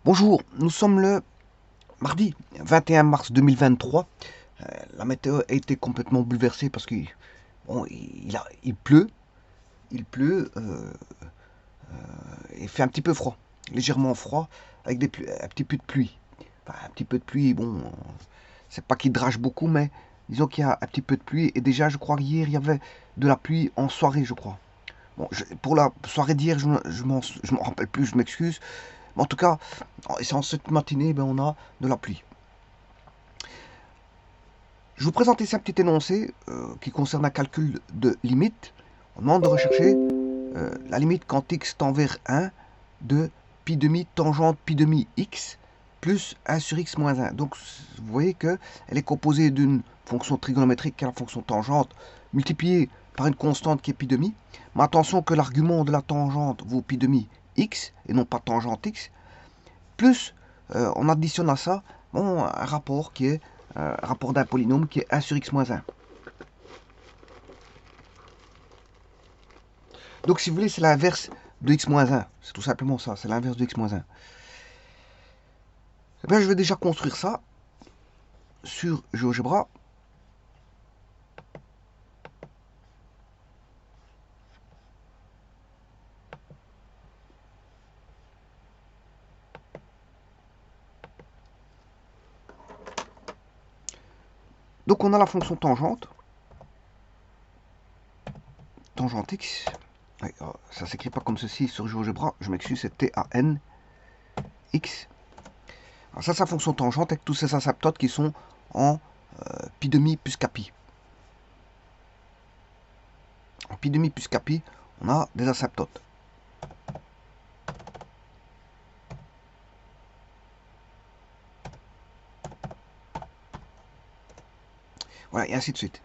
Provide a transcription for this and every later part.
Bonjour, nous sommes le mardi 21 mars 2023. La météo a été complètement bouleversée parce qu'il bon, il pleut, il fait un petit peu froid, légèrement froid, avec un petit peu de pluie. Enfin, un petit peu de pluie, bon, c'est pas qu'il drache beaucoup, mais disons qu'il y a un petit peu de pluie. Et déjà, je crois qu'hier, il y avait de la pluie en soirée, je crois. Bon, pour la soirée d'hier, je m'en rappelle plus, je m'excuse. Mais en tout cas, c'est en cette matinée, ben, on a de la pluie. Je vous présente ici un petit énoncé qui concerne un calcul de limite. On demande de rechercher la limite quand x tend vers 1 de pi demi tangente pi demi x plus 1 sur x moins 1. Donc vous voyez qu'elle est composée d'une fonction trigonométrique qui est la fonction tangente multipliée par une constante qui est pi demi. Mais attention que l'argument de la tangente vaut pi demi x et non pas tangente x. Plus on additionne à ça bon, un rapport qui est un rapport d'un polynôme qui est 1 sur x moins 1. Donc si vous voulez, c'est l'inverse de x moins 1. C'est tout simplement ça, c'est l'inverse de x moins 1. Eh bien, je vais déjà construire ça sur GeoGebra. Donc on a la fonction tangente. Tangente x. Ouais, ça s'écrit pas comme ceci sur GeoGebra. Je m'excuse, c'est T-A-N x. Alors ça, c'est la fonction tangente avec tous ces asymptotes qui sont en pi demi plus kpi. En pi demi plus kpi, on a des asymptotes. Voilà, et ainsi de suite.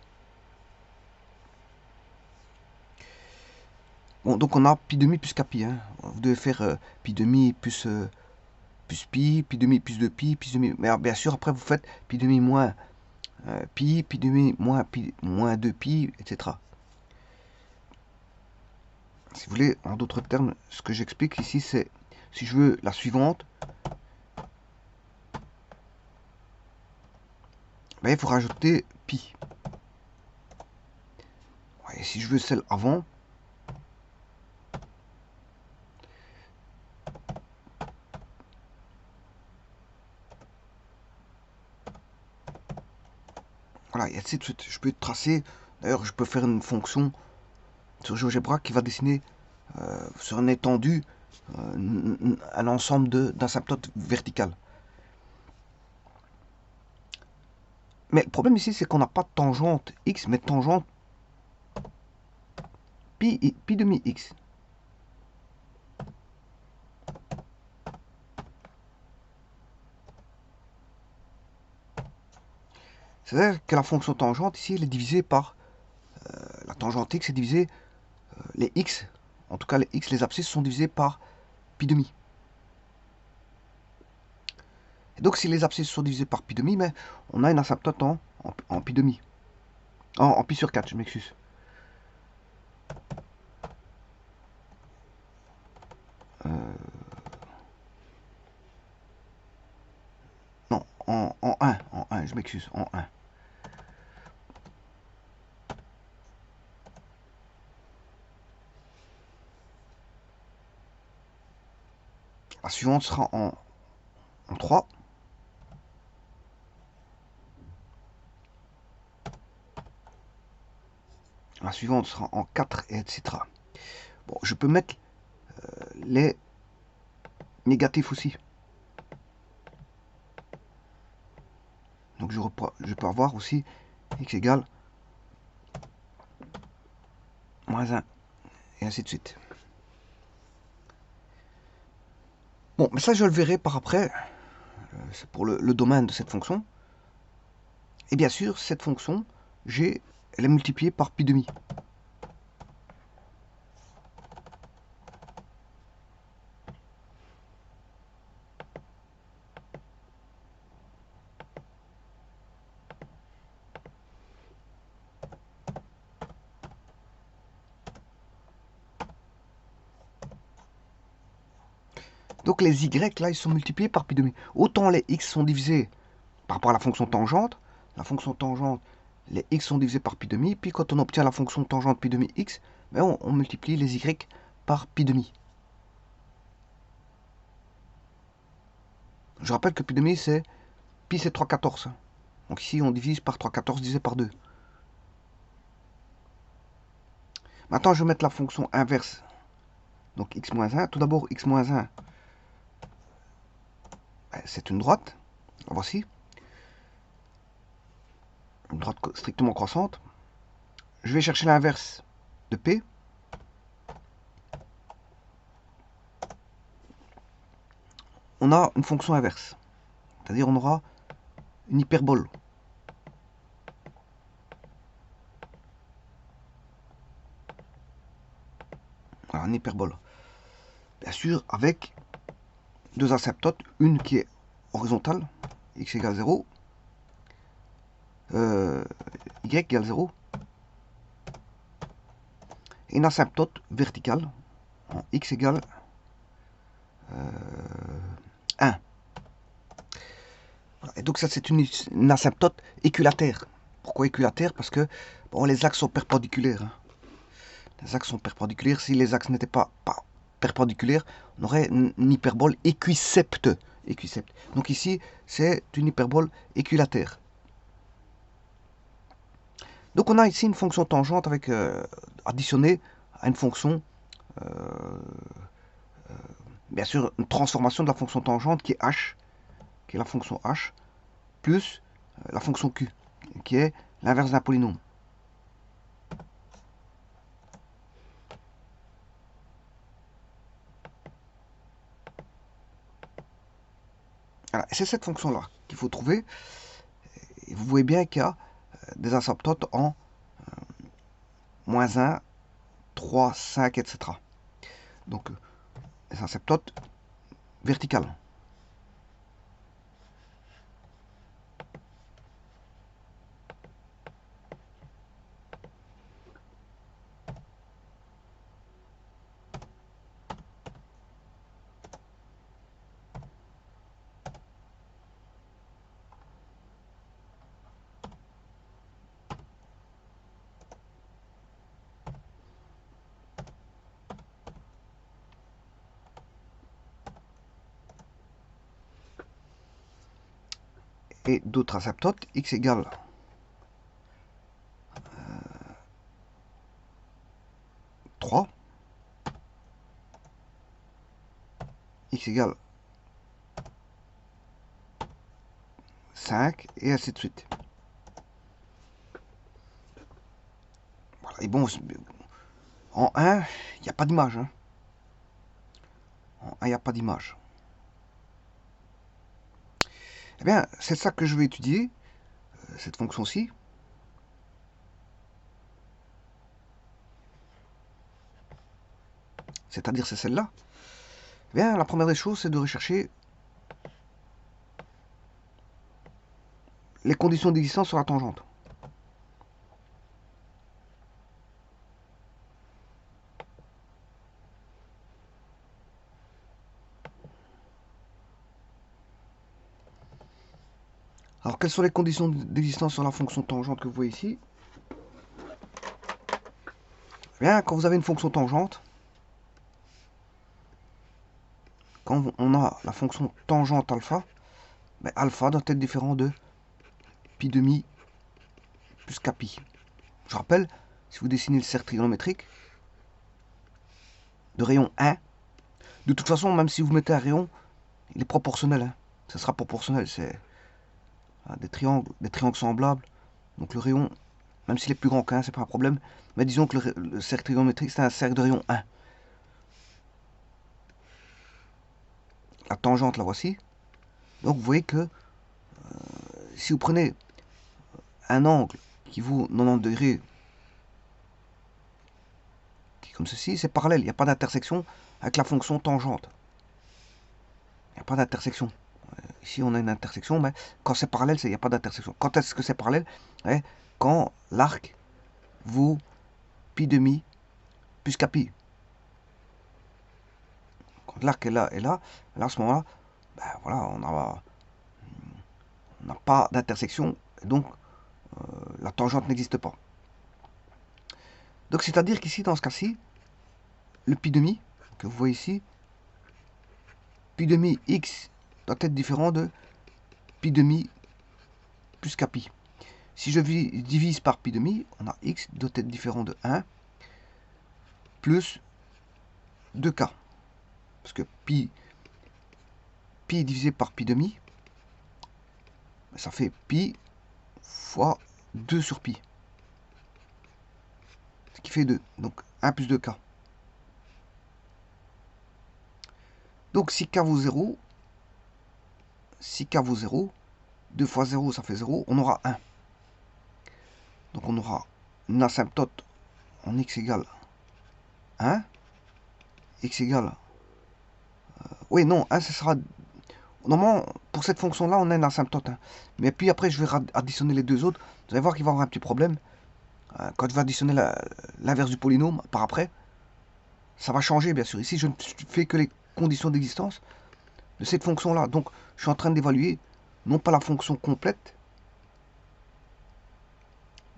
Bon, donc on a pi demi plus kpi. Hein. Vous devez faire pi demi plus pi demi plus 2pi, pi demi. Mais alors, bien sûr, après vous faites pi demi moins pi demi moins pi moins 2pi, etc. Si vous voulez, en d'autres termes, ce que j'explique ici, c'est si je veux la suivante, ben, il faut rajouter pi. Et si je veux celle avant, voilà, et ainsi de suite. Je peux tracer, d'ailleurs, je peux faire une fonction sur GeoGebra qui va dessiner sur une étendue un ensemble d'asymptotes verticales. Mais le problème ici, c'est qu'on n'a pas de tangente x, mais tangente pi demi x. C'est-à-dire que la fonction tangente ici, elle est divisée par la tangente x est divisée, les x, en tout cas les x, les abscisses sont divisées par pi demi. Et donc si les abscisses sont divisées par pi demi, mais on a une asymptote en pi demi. En pi sur 4, je m'excuse. Non, en 1, je m'excuse, en 1. La suivante sera en 3. La suivante sera en 4, et etc. Bon, je peux mettre les négatifs aussi. Donc je peux avoir aussi x égale moins 1, et ainsi de suite. Bon, mais ça je le verrai par après, c'est pour le domaine de cette fonction. Et bien sûr, cette fonction, elle est multipliée par pi demi. Donc les y, là, ils sont multipliés par pi demi. Autant les x sont divisés par rapport à la fonction tangente, les x sont divisés par pi demi, puis quand on obtient la fonction tangente pi demi x, ben on multiplie les y par pi demi. Je rappelle que pi demi, c'est pi c'est 3/14. Donc ici, on divise par 3/14 divisé par 2. Maintenant, je vais mettre la fonction inverse. Donc x moins 1. Tout d'abord, x moins 1, c'est une droite. La voici. Une droite strictement croissante. Je vais chercher l'inverse de P. On a une fonction inverse. C'est-à-dire on aura une hyperbole. Alors, une hyperbole. Bien sûr, avec deux asymptotes. Une qui est horizontale, x égale 0. Y égale 0. Et une asymptote verticale, en x égale 1. Et donc ça c'est une asymptote équilatère. Pourquoi équilatère? Parce que bon, les axes sont perpendiculaires. Les axes sont perpendiculaires. Si les axes n'étaient pas perpendiculaires, on aurait une hyperbole équicepte. Donc ici, c'est une hyperbole équilatère. Donc on a ici une fonction tangente avec additionnée à une fonction, bien sûr, une transformation de la fonction tangente qui est h, qui est la fonction h, plus la fonction q, qui est l'inverse d'un polynôme. Voilà, c'est cette fonction-là qu'il faut trouver. Et vous voyez bien qu'il y a des asymptotes en moins 1, 3, 5, etc. Donc, les asymptotes verticales. Et d'autres asymptotes, x égale 3, x égale 5, et ainsi de suite. Voilà. Et bon, en 1, il n'y a pas d'image. Hein. En 1, il n'y a pas d'image. Eh bien, c'est ça que je vais étudier, cette fonction-ci. C'est-à-dire c'est celle-là. Eh bien, la première des choses, c'est de rechercher les conditions d'existence sur la tangente. Alors, quelles sont les conditions d'existence sur la fonction tangente que vous voyez ici? Eh bien, quand vous avez une fonction tangente, quand on a la fonction tangente alpha, ben alpha doit être différent de pi demi plus kpi. Je rappelle, si vous dessinez le cercle trigonométrique de rayon 1, de toute façon, même si vous mettez un rayon, il est proportionnel. Hein. Ce sera proportionnel. C'est des triangles semblables. Donc le rayon, même s'il est plus grand qu'un, c'est pas un problème. Mais disons que le cercle trigonométrique, c'est un cercle de rayon 1. La tangente, la voici. Donc vous voyez que si vous prenez un angle qui vaut 90 degrés, qui est comme ceci, c'est parallèle. Il n'y a pas d'intersection avec la fonction tangente. Il n'y a pas d'intersection. Ici, on a une intersection, mais quand c'est parallèle, il n'y a pas d'intersection. Quand est-ce que c'est parallèle? Quand l'arc vaut pi demi plus kpi. l'arc est là et là. Là, à ce moment-là, ben, voilà, on n'a pas d'intersection, et donc la tangente n'existe pas. Donc c'est-à-dire qu'ici, dans ce cas-ci, le pi demi, que vous voyez ici, pi demi x doit être différent de pi demi plus kpi. Si je divise par pi demi, on a x doit être différent de 1 plus 2k. Parce que pi divisé par pi demi, ça fait pi fois 2 sur pi. Ce qui fait 2. Donc 1 plus 2k. Donc si k vaut 0, 2 fois 0 ça fait 0, on aura 1. Donc on aura une asymptote en x égale 1. X égale... oui, non, 1 ce sera... Normalement, pour cette fonction-là, on a une asymptote. Hein. Mais puis après, je vais additionner les deux autres. Vous allez voir qu'il va y avoir un petit problème. Quand je vais additionner l'inverse du polynôme par après, ça va changer, bien sûr. Ici, je ne fais que les conditions d'existence de cette fonction-là. Donc, je suis en train d'évaluer, non pas la fonction complète,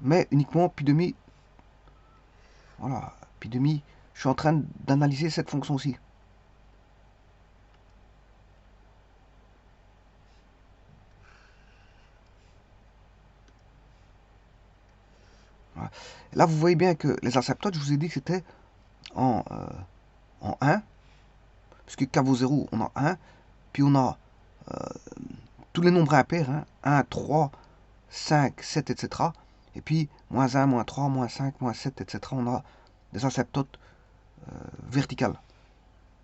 mais uniquement pi demi. Voilà, pi demi. Je suis en train d'analyser cette fonction-ci. Voilà. Là, vous voyez bien que les asymptotes, je vous ai dit que c'était en 1. Parce que k vaut 0, on a 1. Puis on a tous les nombres impairs, hein, 1, 3, 5, 7, etc. Et puis, moins 1, moins 3, moins 5, moins 7, etc. On a des asymptotes verticales.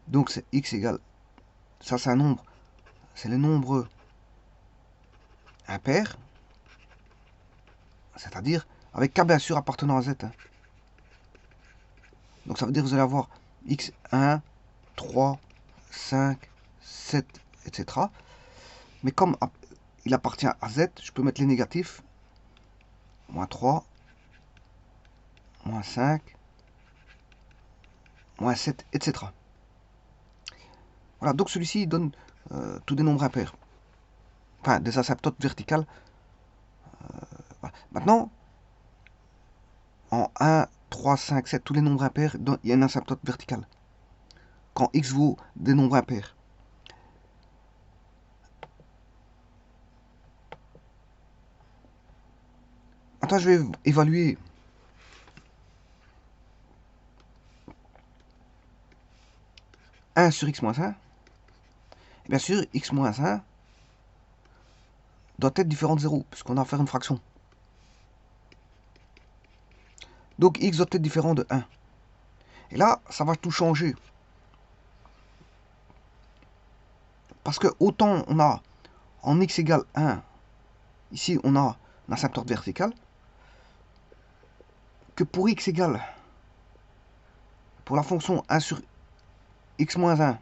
Donc, c'est x égale... Ça, c'est un nombre. C'est les nombres impairs. C'est-à-dire, avec k, bien sûr, appartenant à z. Hein. Donc, ça veut dire que vous allez avoir x, 1, 3, 5, 7, etc. Mais comme il appartient à z, je peux mettre les négatifs. Moins 3, moins 5, moins 7, etc. Voilà, donc celui-ci donne tous des nombres impairs. Enfin, des asymptotes verticales. Voilà. Maintenant, en 1, 3, 5, 7, tous les nombres impairs, il y a une asymptote verticale. Quand x vaut des nombres impairs. Maintenant, je vais évaluer sur x moins 1. Et bien sûr, x moins 1 doit être différent de 0, puisqu'on a à faire une fraction. Donc x doit être différent de 1. Et là, ça va tout changer. Parce que autant on a en x égale 1, ici on a une asymptote verticale, que pour x égale, pour la fonction 1 sur x moins 1,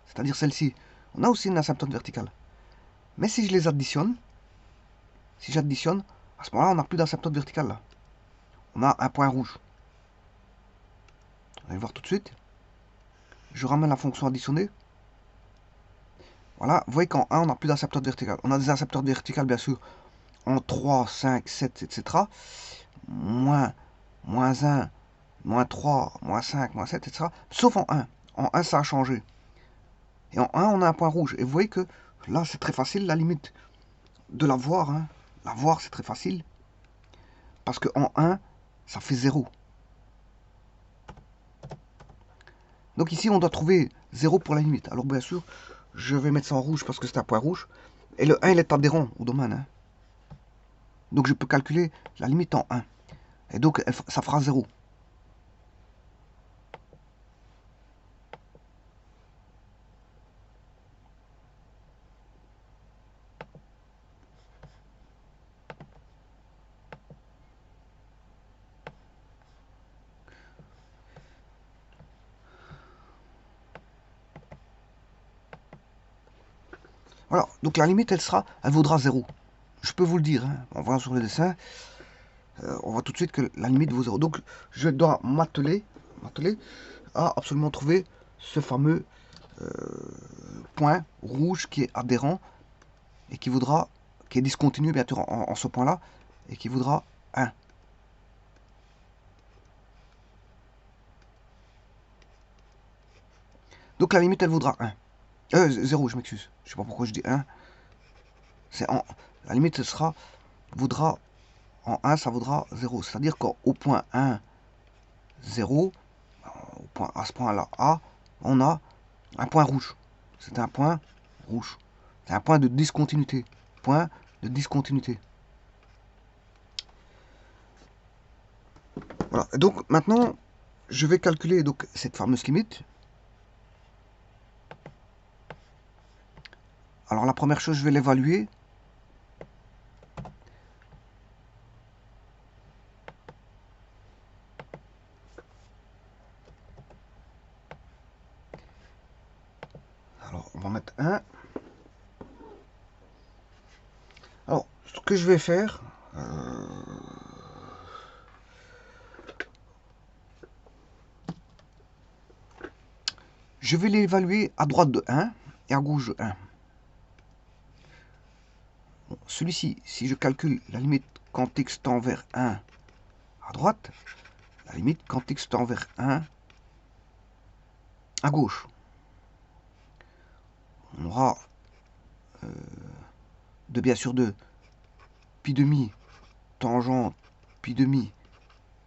c'est-à-dire celle-ci, on a aussi une asymptote verticale. Mais si je les additionne, à ce moment-là, on n'a plus d'asymptote verticale là. On a un point rouge. On va le voir tout de suite. Je ramène la fonction additionnée. Voilà, vous voyez qu'en 1, on n'a plus d'asymptote verticale. On a des asymptotes verticales, bien sûr, en 3, 5, 7, etc. Moins 1, moins 3, moins 5, moins 7, etc. Sauf en 1. En 1, ça a changé. Et en 1, on a un point rouge. Et vous voyez que là, c'est très facile, la limite de la voir. Hein. La voir, c'est très facile. Parce qu'en 1, ça fait 0. Donc ici, on doit trouver 0 pour la limite. Alors bien sûr, je vais mettre ça en rouge parce que c'est un point rouge. Et le 1, il est adhérent au domaine. Hein. Donc je peux calculer la limite en 1. Et donc, ça fera 0. Voilà, donc la limite, elle vaudra 0. Je peux vous le dire, hein. En voyant sur le dessin, on voit tout de suite que la limite vaut 0. Donc, je dois m'atteler à absolument trouver ce fameux point rouge qui est adhérent et qui est discontinu bien sûr en ce point là, et qui voudra 1. Donc la limite elle voudra 1. 0, je m'excuse. Je sais pas pourquoi je dis 1. La limite voudra en 1, ça vaudra 0. C'est-à-dire qu'au point 1, 0, à ce point là A, on a un point rouge. C'est un point rouge. C'est un point de discontinuité. Point de discontinuité. Voilà. Donc maintenant, je vais calculer donc cette fameuse limite. Alors la première chose, je vais l'évaluer. Alors on va mettre 1. Alors ce que je vais faire, je vais l'évaluer à droite de 1 et à gauche de 1. Bon, celui-ci, si je calcule la limite quand x tend vers 1 à droite, la limite quand x tend vers 1 à gauche, on aura de bien sûr de pi demi tangente pi demi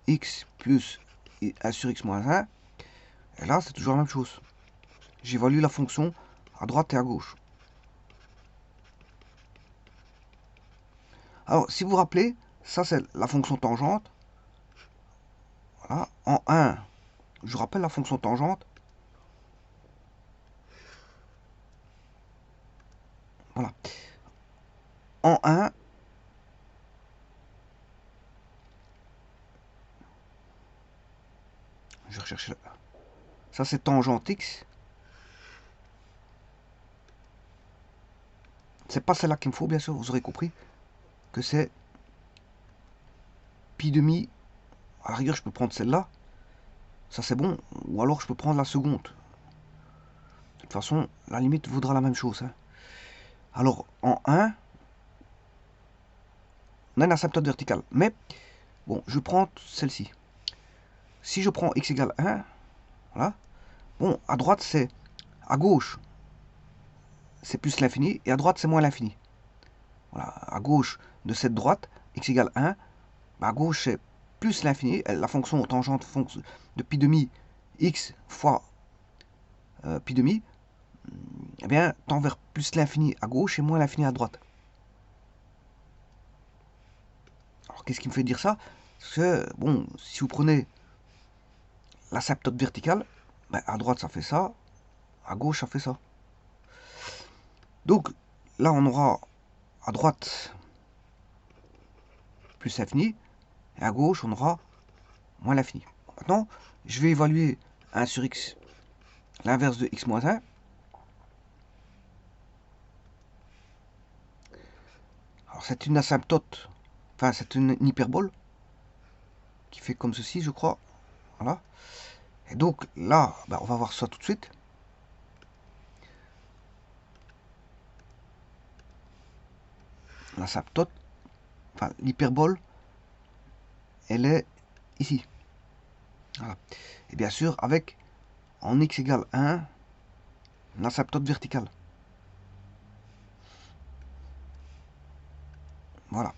x plus 1 sur x moins 1. Et là, c'est toujours la même chose. J'évalue la fonction à droite et à gauche. Alors, si vous vous rappelez, ça c'est la fonction tangente. Voilà. En 1, je rappelle la fonction tangente. Voilà. En 1, je vais rechercher là. Ça c'est tangente x. C'est pas celle-là qu'il me faut, bien sûr, vous aurez compris que c'est pi demi. À la rigueur, je peux prendre celle-là. Ça c'est bon. Ou alors je peux prendre la seconde. De toute façon, la limite vaudra la même chose. Hein. Alors, en 1, on a une asymptote verticale. Mais, bon, je prends celle-ci. Si je prends x égale 1, voilà. Bon, à droite, c'est... À gauche, c'est plus l'infini. Et à droite, c'est moins l'infini. Voilà. À gauche de cette droite, x égale 1. À gauche, c'est plus l'infini. La fonction tangente de pi demi x fois pi demi, eh bien, tend vers plus l'infini à gauche et moins l'infini à droite. Alors, qu'est-ce qui me fait dire ça? Parce que, bon, si vous prenez l'asymptote verticale, ben, à droite, ça fait ça, à gauche, ça fait ça. Donc, là, on aura à droite plus l'infini, et à gauche, on aura moins l'infini. Maintenant, je vais évaluer 1 sur x, l'inverse de x moins 1. Alors, c'est une asymptote, enfin, c'est une hyperbole, qui fait comme ceci, je crois. Voilà. Et donc, là, ben, on va voir ça tout de suite. L'asymptote, enfin, l'hyperbole, elle est ici. Voilà. Et bien sûr, avec, en x égale 1, l'asymptote verticale. Voilà.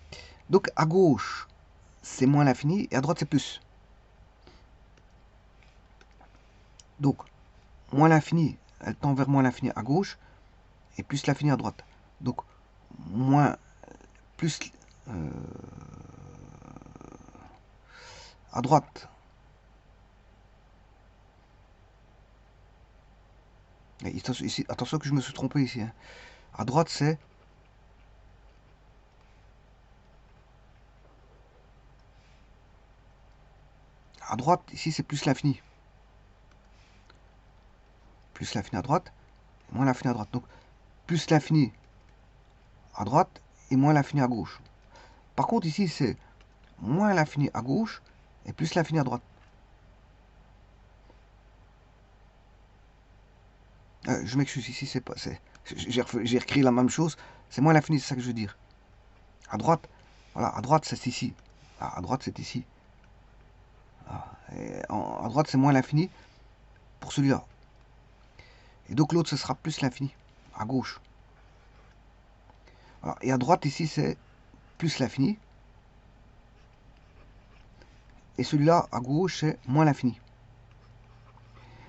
Donc, à gauche, c'est moins l'infini, et à droite, c'est plus. Donc, moins l'infini, elle tend vers moins l'infini à gauche, et plus l'infini à droite. Donc, moins, plus à droite. Et ici, attention que je me suis trompé ici. Hein. À droite, c'est... À droite, ici, c'est plus l'infini. Plus l'infini à droite, moins l'infini à droite. Donc, plus l'infini à droite et moins l'infini à gauche. Par contre, ici, c'est moins l'infini à gauche et plus l'infini à droite. Je m'excuse, ici c'est pas... J'ai recréé la même chose. C'est moins l'infini, c'est ça que je veux dire. À droite, voilà, à droite c'est ici. Ah, à droite c'est ici. Ah, à droite c'est moins l'infini pour celui-là. Et donc l'autre ce sera plus l'infini. À gauche. Voilà. Et à droite ici c'est plus l'infini. Et celui-là à gauche c'est moins l'infini.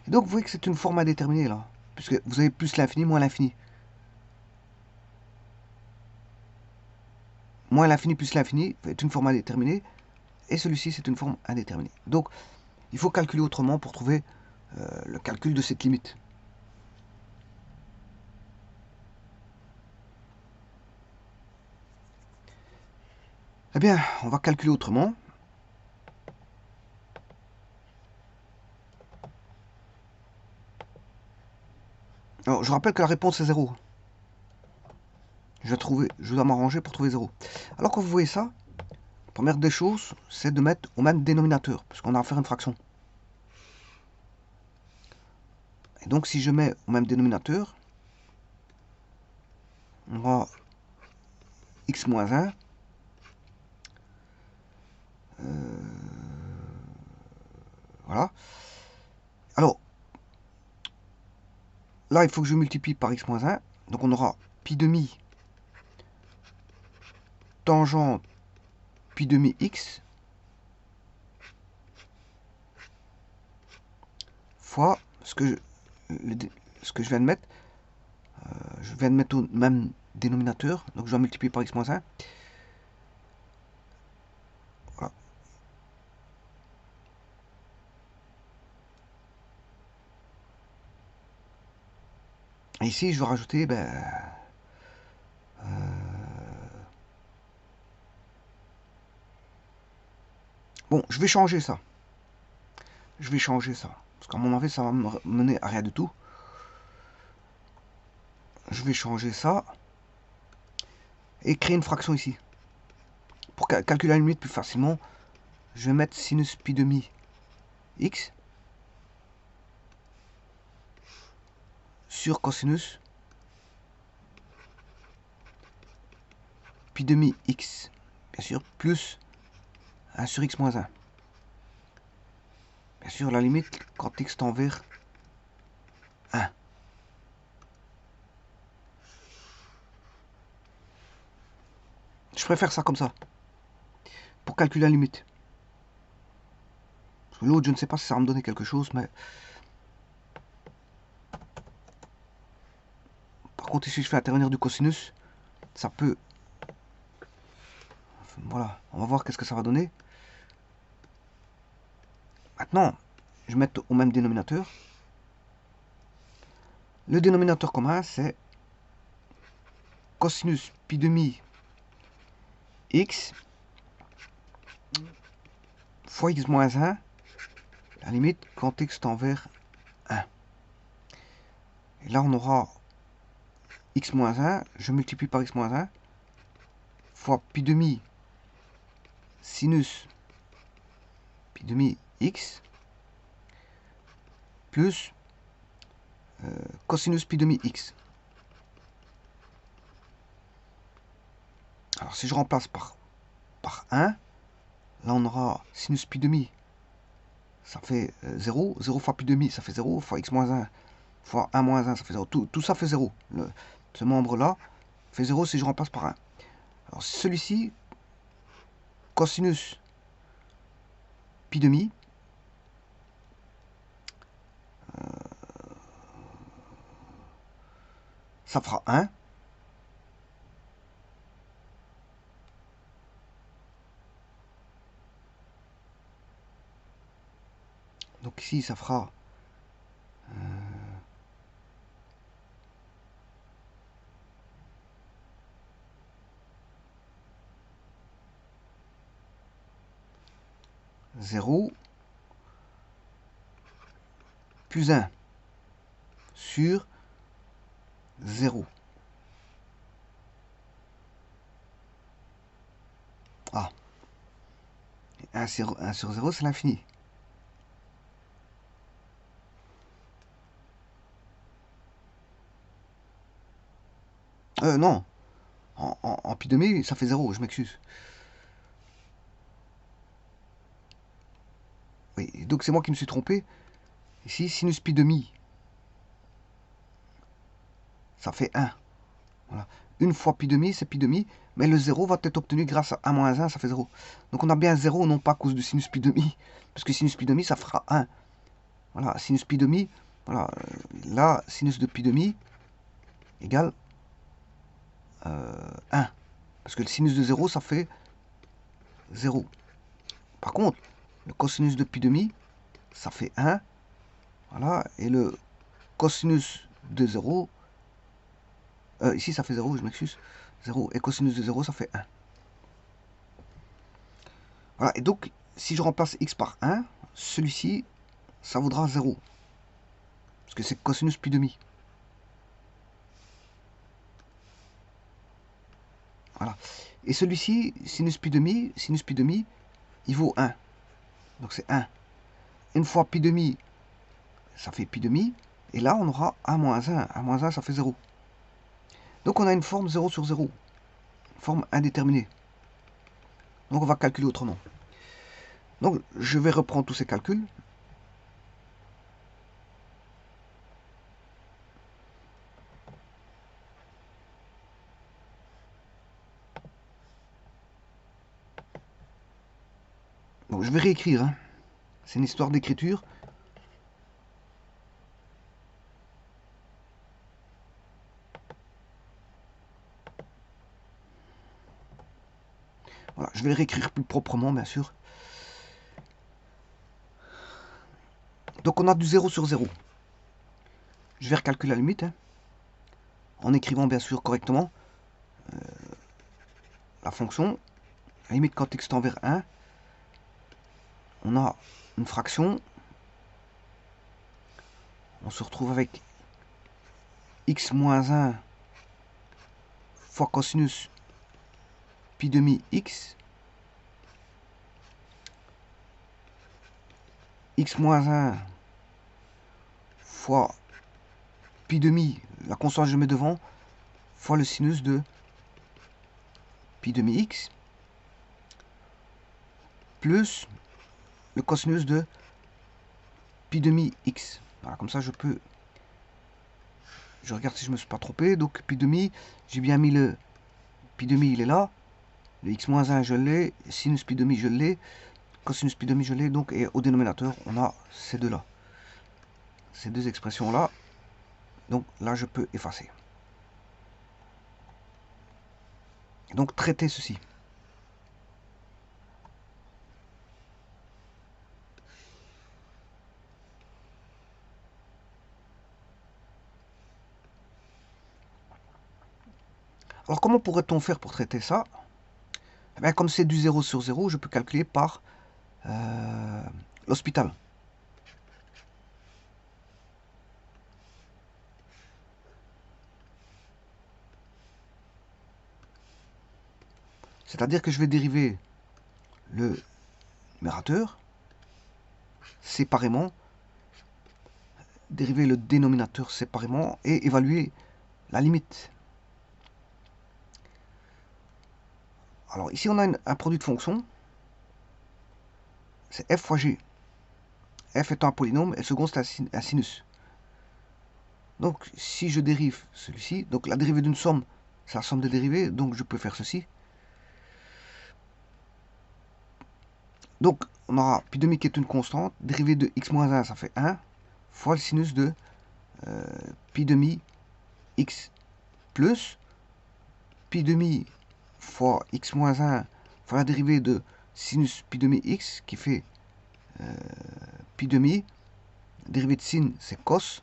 Et donc vous voyez que c'est une forme indéterminée là. Puisque vous avez plus l'infini, moins l'infini. Moins l'infini plus l'infini est une forme indéterminée. Et celui-ci c'est une forme indéterminée. Donc il faut calculer autrement pour trouver le calcul de cette limite. Eh bien, on va calculer autrement. Alors, je rappelle que la réponse est 0. Je dois m'arranger pour trouver 0. Alors quand vous voyez ça, la première des choses, c'est de mettre au même dénominateur, puisqu'on a à faire une fraction. Et donc si je mets au même dénominateur, on aura x moins 1. Voilà. Alors, là, il faut que je multiplie par x moins 1. Donc on aura pi demi tangente pi demi x fois ce que je viens de mettre. Je viens de mettre au même dénominateur. Donc je dois multiplier par x moins 1. Voilà. Et ici, je vais rajouter... Bon, je vais changer ça. Je vais changer ça. Parce qu'à mon avis, ça va me mener à rien du tout. Je vais changer ça. Et créer une fraction ici. Pour calculer la limite plus facilement, je vais mettre sinus pi demi x sur cosinus pi demi x. Bien sûr, plus 1 sur x moins 1. Bien sûr, la limite quand x tend vers 1. Je préfère ça comme ça. Pour calculer la limite. L'autre, je ne sais pas si ça va me donner quelque chose, mais... Par contre, ici, je fais intervenir du cosinus. Ça peut... Voilà, on va voir qu'est-ce que ça va donner. Maintenant, je vais mettre au même dénominateur. Le dénominateur commun, c'est cosinus pi demi x fois x moins 1, la limite quand x tend vers 1. Et là, on aura x moins 1, je multiplie par x moins 1, fois pi demi sinus pi demi x, plus cosinus pi demi x. Alors, si je remplace par 1, là, on aura sinus pi demi, ça fait 0. 0 fois pi demi, ça fait 0. Fois x moins 1, fois 1 moins 1, ça fait 0. Tout ça fait 0. Ce membre-là fait 0 si je remplace par 1. Alors, celui-ci, cosinus pi demi, ça fera 1. Donc ici, ça fera... Zéro plus 1 sur 0. Ah, 1 sur 0, c'est l'infini. Non, en pi demi, ça fait 0, je m'excuse. Oui, donc c'est moi qui me suis trompé. Ici, sinus pi demi, ça fait 1. Voilà. Une fois pi demi, c'est pi demi, mais le 0 va être obtenu grâce à 1 moins 1, ça fait 0. Donc on a bien 0, non pas à cause de sinus pi demi, parce que sinus pi demi, ça fera 1. Voilà, sinus pi demi, voilà, là, sinus de pi demi égale 1. Parce que le sinus de 0, ça fait 0. Par contre, le cosinus de pi demi, ça fait 1. Voilà, et le cosinus de 0, ici ça fait 0, je m'excuse. 0 et cosinus de 0, ça fait 1. Voilà, et donc, si je remplace x par 1, celui-ci, ça vaudra 0. Parce que c'est cosinus pi demi. Voilà. Et celui-ci, sinus pi demi, il vaut 1. Donc c'est 1. Une fois pi demi, ça fait pi demi. Et là, on aura 1 moins 1. 1 moins 1, ça fait 0. Donc on a une forme 0 sur 0. Une forme indéterminée. Donc on va calculer autrement. Donc je vais reprendre tous ces calculs. Donc je vais réécrire. Hein. C'est une histoire d'écriture. Voilà, je vais réécrire plus proprement, bien sûr. Donc on a du 0 sur 0. Je vais recalculer la limite. Hein, en écrivant bien sûr correctement la fonction. La limite quand x tend vers 1. On a une fraction. On se retrouve avec x moins 1 fois cosinus pi demi x. X moins 1 fois pi demi, la constante que je mets devant, fois le sinus de pi demi x, plus le cosinus de pi demi x. Voilà, comme ça je peux... Je regarde si je ne me suis pas trompé. Donc pi demi, j'ai bien mis le pi demi, il est là. Le x moins 1, je l'ai. Sinus pi demi, je l'ai. Cosinus pi demi, je l'ai. Donc, et au dénominateur, on a ces deux-là. Ces deux expressions-là. Donc là, je peux effacer. Donc traiter ceci. Alors comment pourrait-on faire pour traiter ça? Eh bien, comme c'est du 0 sur 0, je peux calculer par l'hospital. C'est-à-dire que je vais dériver le numérateur séparément, dériver le dénominateur séparément et évaluer la limite. Alors ici on a un produit de fonction, c'est f fois g. F étant un polynôme et le second c'est un sinus. Donc si je dérive celui-ci, donc la dérivée d'une somme, c'est la somme des dérivées, donc je peux faire ceci. Donc on aura pi demi qui est une constante, dérivée de x moins 1 ça fait 1, fois le sinus de pi demi x plus pi demi fois x moins 1 fois la dérivée de sinus pi demi x qui fait pi demi, dérivée de sin c'est cos,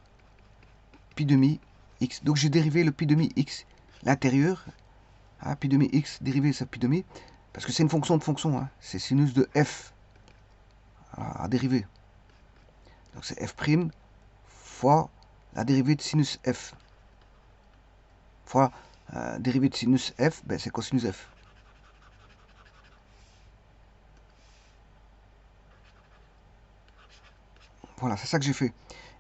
pi demi x. Donc j'ai dérivé le pi demi x, l'intérieur, hein, pi demi x dérivé c'est pi demi, parce que c'est une fonction de fonction, hein, c'est sinus de f à dériver. Donc c'est f' fois la dérivée de sinus f. Fois dérivée de sinus f, ben c'est cosinus f. Voilà, c'est ça que j'ai fait.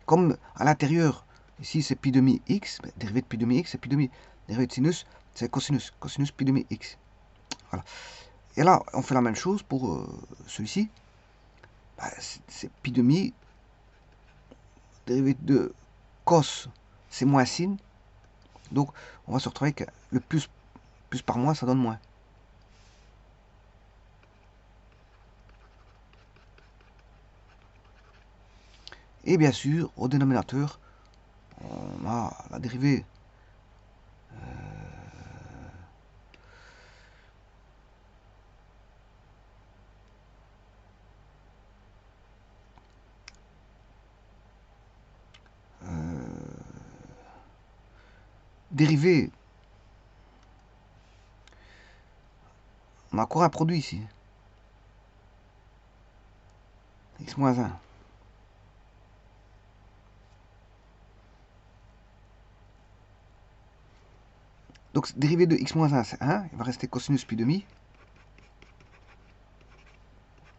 Comme à l'intérieur, ici c'est pi demi x, ben, dérivée de pi demi x, c'est pi demi. Dérivé de sinus, c'est cosinus. Cosinus pi demi x. Voilà. Et là, on fait la même chose pour celui-ci. Bah, c'est pi demi. Dérivé de cos, c'est moins sin. Donc, on va se retrouver avec le plus par moins, ça donne moins. Et bien sûr, au dénominateur, on a la dérivée dérivée. On a encore un produit ici. X moins 1. Donc, dérivée de x moins 1, c'est 1. Il va rester cosinus pi demi.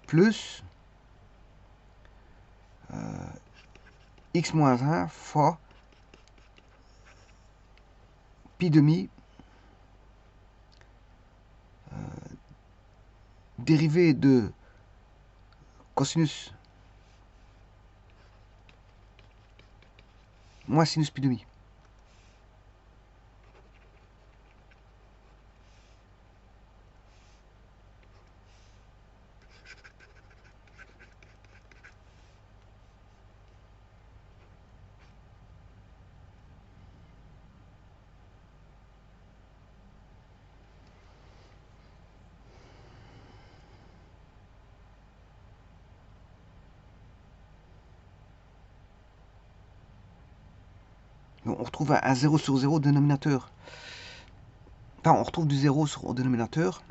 Plus x moins 1 fois pi demi dérivée de cosinus moins sinus pi demi. On retrouve un 0 sur 0 au dénominateur. Enfin, on retrouve du 0 au dénominateur.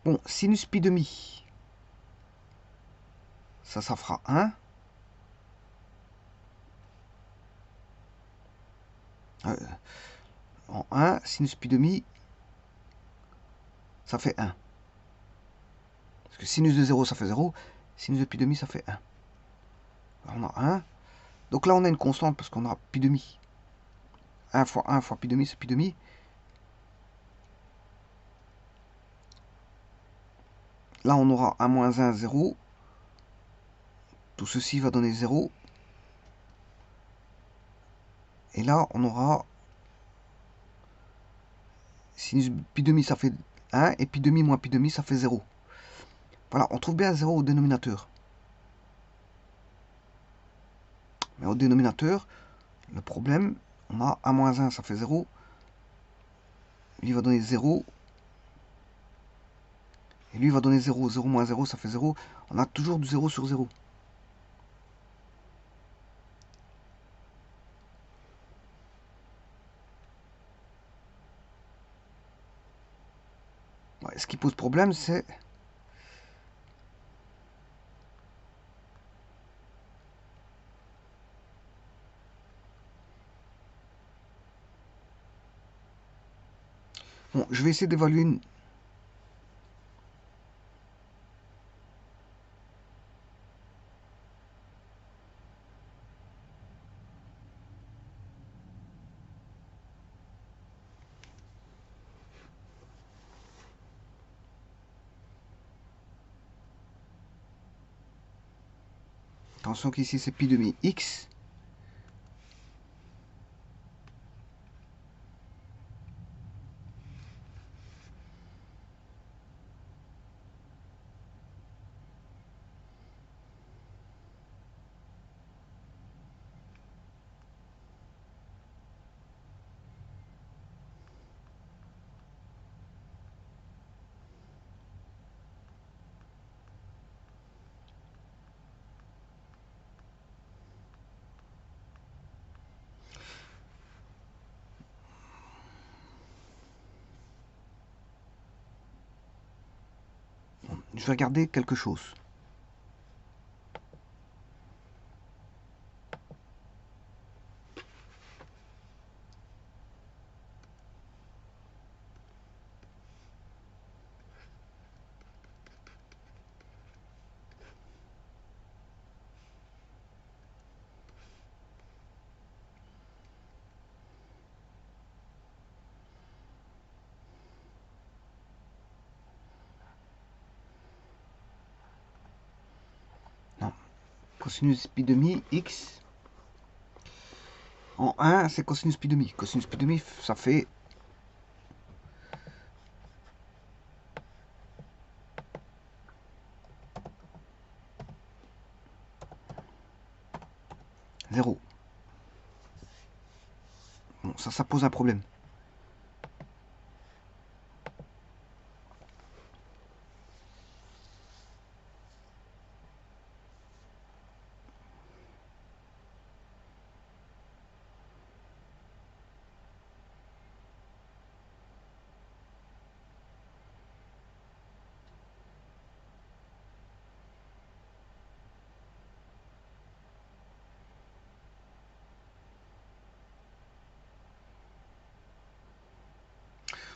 Bon, sinus pi demi. Ça fera 1. En 1, sinus pi demi, ça fait 1. Parce que sinus de 0, ça fait 0. Sinus de pi demi, ça fait 1. Alors on a 1. Donc là, on a une constante parce qu'on a pi demi. 1 fois pi demi, c'est pi demi. Là, on aura 1 moins 1, 0. Tout ceci va donner 0. Et là, on aura sinus pi demi, ça fait 1. Et pi demi moins pi demi, ça fait 0. Voilà, on trouve bien 0 au dénominateur. Mais au dénominateur, le problème, on a 1 moins 1, ça fait 0. Lui va donner 0. Et lui va donner 0. 0 moins 0, ça fait 0. On a toujours du 0 sur 0. Ouais, ce qui pose problème, c'est... Bon, je vais essayer d'évaluer une... Attention qu'ici, c'est pi demi x. je vais regarder quelque chose. Non. Cosinus pi demi x. En 1, c'est cosinus pi demi. Cosinus pi demi, ça fait 0. Bon, ça pose un problème.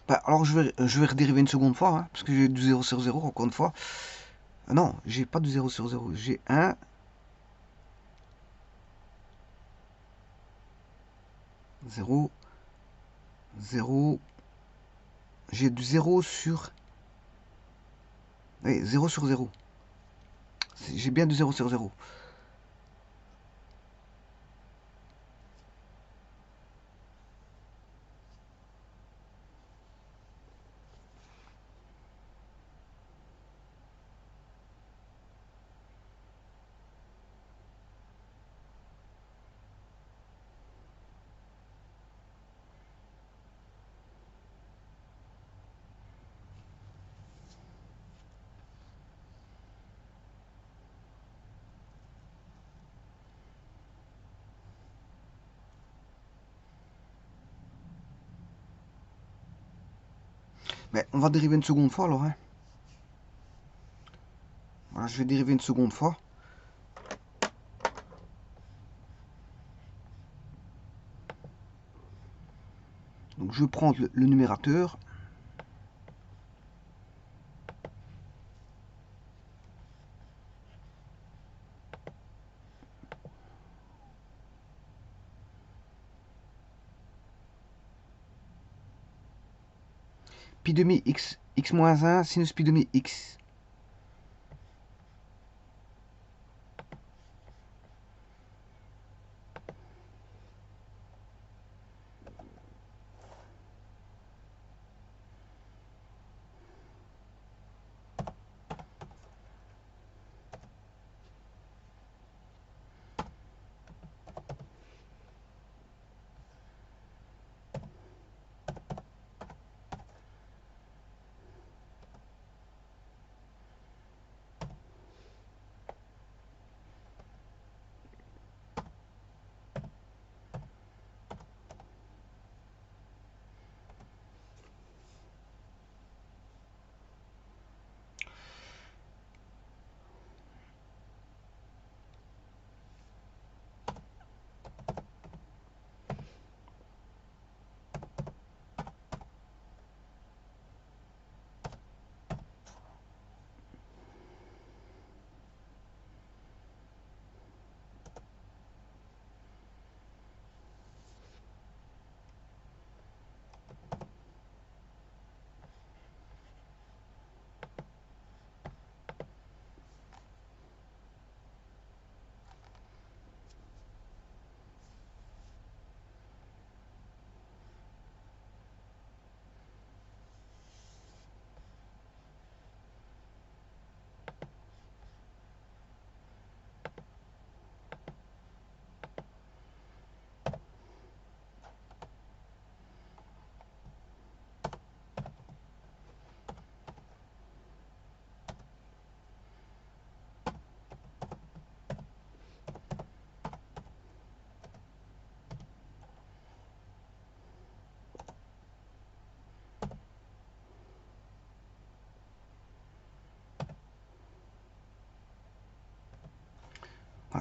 Bah, alors je vais redériver une seconde fois, hein, parce que j'ai du 0 sur 0, encore une fois. Non, j'ai pas du 0 sur 0, j'ai 1, 0, 0, j'ai du 0 sur... Oui, 0 sur 0. J'ai bien du 0 sur 0. Mais on va dériver une seconde fois alors. Hein. Voilà, je vais dériver une seconde fois. Donc je prends le numérateur. Pi demi x, x moins 1, sinus pi demi x.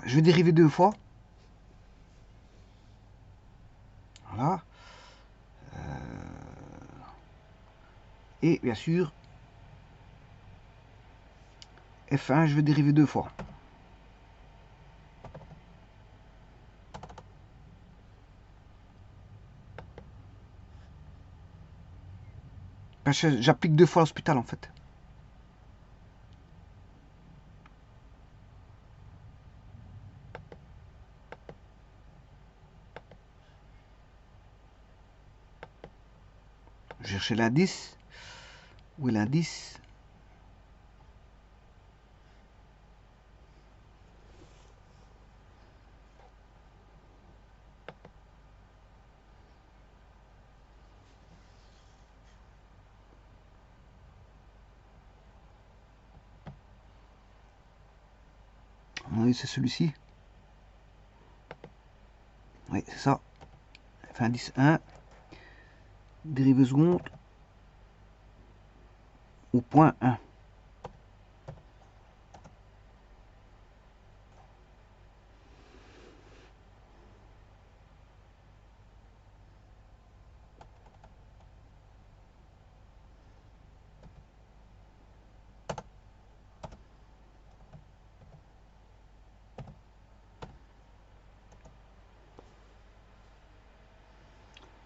je vais dériver 2 fois. Voilà. Et bien sûr, F1, je vais dériver 2 fois. J'applique 2 fois l'hospital en fait. Je vais chercher l'indice. Où est l'indice? Oui, c'est celui-ci. Oui, c'est ça. Enfin, indice 1. Dérivée seconde. Au point 1.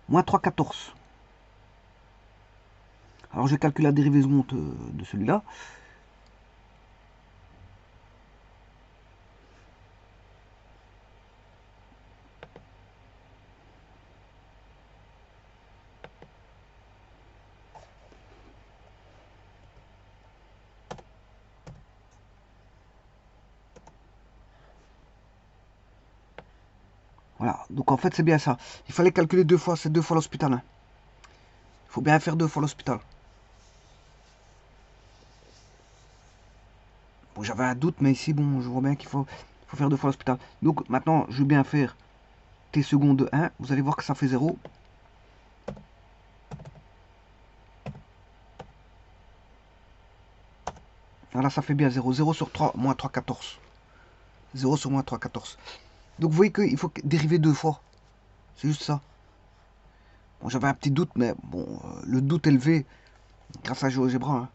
Moins 3,14. Alors je calcule la dérivée seconde de celui-là. Voilà, donc en fait c'est bien ça. Il fallait calculer 2 fois, c'est 2 fois l'hospital. Hein. Il faut bien faire 2 fois l'hospital. Bon, j'avais un doute, mais ici, bon, je vois bien qu'il faut faire 2 fois l'hospital. Donc maintenant, je vais bien faire t seconde de 1. Vous allez voir que ça fait 0. Voilà, ça fait bien 0. 0 sur 3, moins 3,14. 0 sur moins 3,14. Donc vous voyez qu'il faut dériver 2 fois. C'est juste ça. Bon, j'avais un petit doute, mais bon, le doute élevé, grâce à GeoGebra, hein.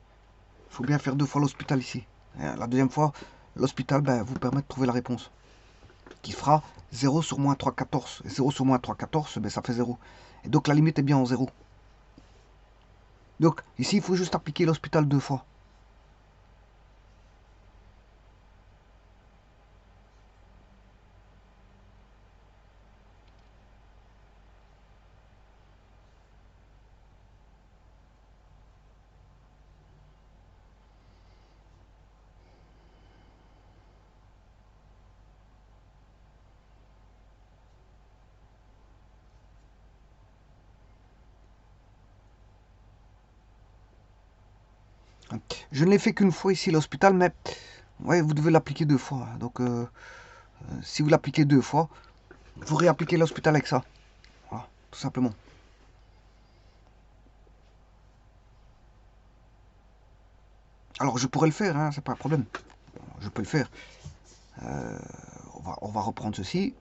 Il faut bien faire 2 fois l'hospital ici. Et la deuxième fois, l'hospital ben, vous permet de trouver la réponse. Qui fera 0 sur moins 3,14. Et 0 sur moins 3,14, ben, ça fait 0. Et donc la limite est bien en 0. Donc ici, il faut juste appliquer l'hospital 2 fois. Je ne l'ai fait qu'une fois ici l'hospital, mais ouais, vous devez l'appliquer 2 fois. Donc si vous l'appliquez 2 fois, vous réappliquez l'hospital avec ça. Voilà, tout simplement. Alors je pourrais le faire, hein, c'est pas un problème. Je peux le faire. On va reprendre ceci.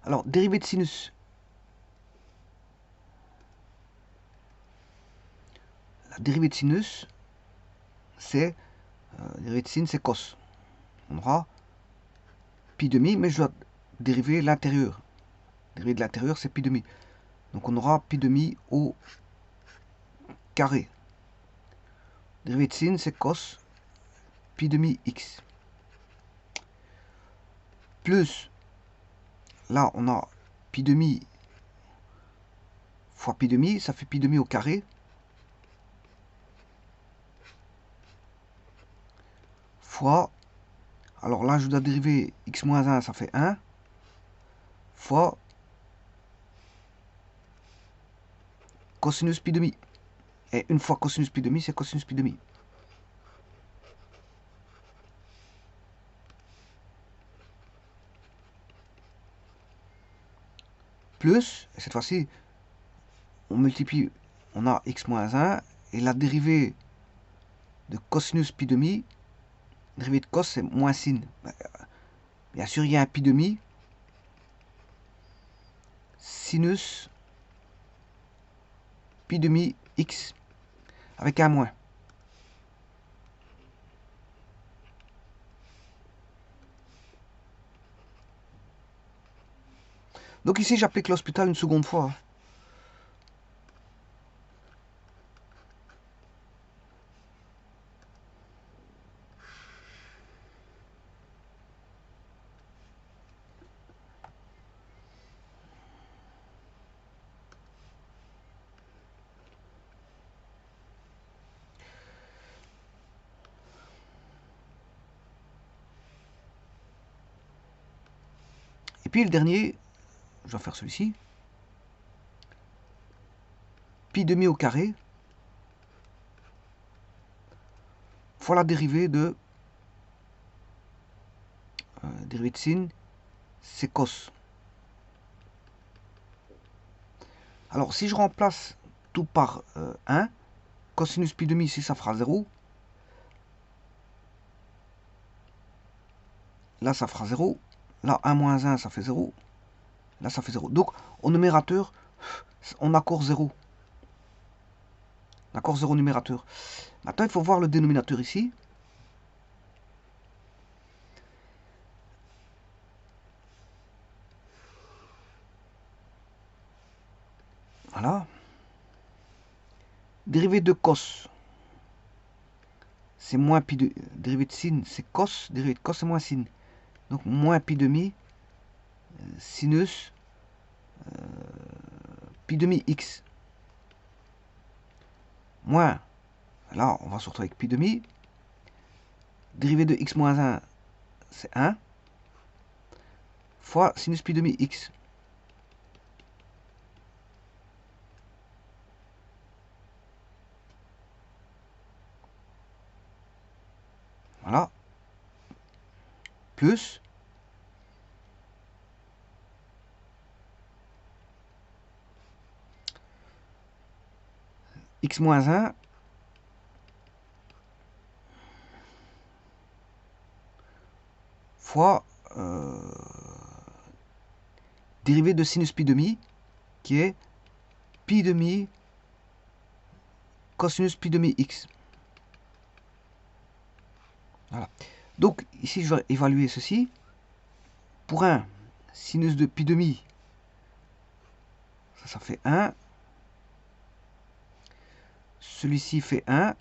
Alors, dérivée de sinus. La dérivée de sinus, c'est dérivée de sin, c'est cos. On aura pi demi, mais je dois dériver l'intérieur. Dérivée de l'intérieur, c'est pi demi. Donc on aura pi demi au carré. Dérivée de sin, c'est cos pi demi x. Plus, là on a pi demi fois pi demi, ça fait pi demi au carré. fois, alors là je dois dériver x moins 1, ça fait 1, fois cosinus pi demi. Et une fois cosinus pi demi, c'est cosinus pi demi. Plus, et cette fois-ci, on multiplie, on a x moins 1, et la dérivée de cosinus pi demi, dérivée de cos, c'est moins sin. Bien sûr, il y a un pi demi, sinus pi demi x, avec un moins. Donc ici, j'applique l'hospital une seconde fois. Et puis le dernier, je vais faire celui-ci. Pi demi au carré fois la dérivée de dérivée de sin, c'est cos. Alors si je remplace tout par 1, cosinus pi demi ici ça fera 0. Là ça fera 0. Là 1 moins 1 ça fait 0. Là ça fait 0. Donc au numérateur, on accorde 0. D'accord, 0 numérateur. Maintenant il faut voir le dénominateur ici. Voilà. Dérivée de cos, c'est moins pi de... Dérivée de sin, c'est cos. Dérivée de cos, c'est moins sin. Donc moins pi demi sinus pi demi x. Moins, là on va se retrouver avec pi demi. Dérivée de x moins 1, c'est 1. Fois sinus pi demi x. Voilà. Plus x moins 1 fois dérivée de sinus pi demi qui est pi demi cosinus pi demi x. Voilà. Donc ici je vais évaluer ceci. Pour 1, sinus de pi demi, ça fait 1. Celui-ci fait 1.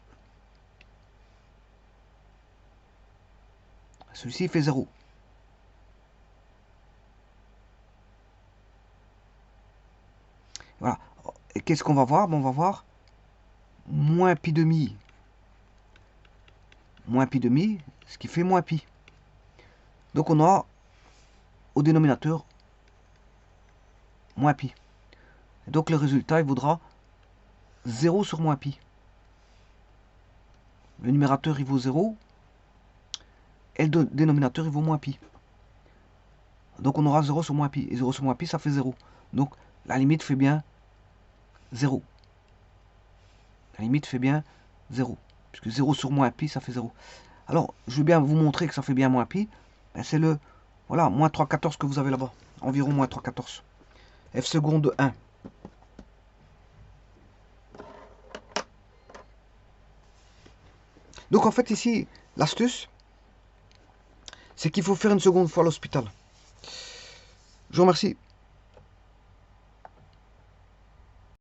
Celui-ci fait 0. Voilà. Et qu'est-ce qu'on va voir? On va voir moins pi demi. Moins pi demi, ce qui fait moins pi. Donc on a au dénominateur moins pi. Et donc le résultat, il vaudra 0 sur moins pi. Le numérateur, il vaut 0. Et le dénominateur, il vaut moins pi. Donc on aura 0 sur moins pi. Et 0 sur moins pi, ça fait 0. Donc la limite fait bien 0. La limite fait bien 0. Puisque 0 sur moins pi, ça fait 0. Alors, je vais bien vous montrer que ça fait bien moins pi. Ben, c'est le, voilà, moins 3,14 que vous avez là-bas. Environ moins 3,14. F seconde de 1. Donc en fait ici, l'astuce, c'est qu'il faut faire une seconde fois l'hospital. Je vous remercie.